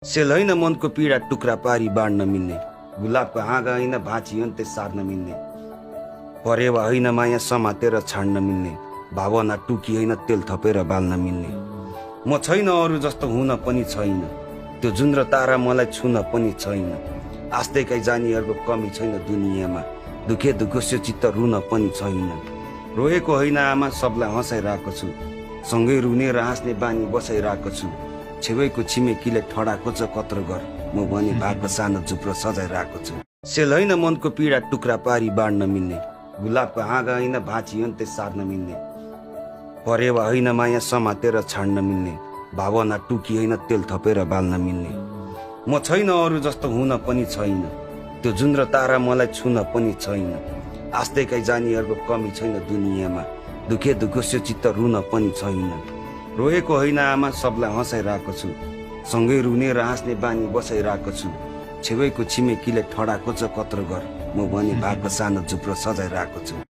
Sale होइन मनको पीडा टुक्रा पारी बाँड्न मिल्ने, गुलाबको हाँगा होइन भाँची अन्त्य सार्न मिल्ने, परेवा होइन माया समातेर छाड्न मिल्ने, भावना टुकी होइन तेल थपेर बाल्न मिल्ने। म छैन अरू जस्तो हुन पनि छैन, त्यो जुन र तारा मलाई छुन पनि छैन। आस्तेकै जानीहरूको कमी छैन दुनियाँमा, दुखे दुखोस्यो चित्त रुन पनि छैन। रोएको होइन आमा सबलाई हँसाइरहेको छु, सँगै रुने र हाँस्ने बानी बसाइरहेको छु। छेउैको छिमेकीले ठडाको छ कत्रो घर, म भने भएको सानो झुप्रो सजाइरहेको छु। सेल होइन मनको पीडा टुक्रा पारी बाँड्न मिल्ने, गुलाबको हाँगा होइन भाँची अन्त्य सार्न मिल्ने, परेवा होइन माया समातेर छाड्न मिल्ने, भावना टुकी होइन तेल थपेर बाल्न मिल्ने। म छैन अरू जस्तो हुन पनि छैन, त्यो जुन र तारा मलाई छुन पनि छैन। आस्तेकै जानीहरूको कमी छैन दुनियाँमा, दुखे दुखोस्यो चित्त रुन पनि छैन। रोएको होइन आमा सबलाई हँसाइरहेको छु, सँगै रुने र हाँस्ने बानी बसाइरहेको छु। छेउैको छिमेकीले ठडाको छ कत्रो घर, म भने भएको सानो झुप्रो सजाइरहेको छु।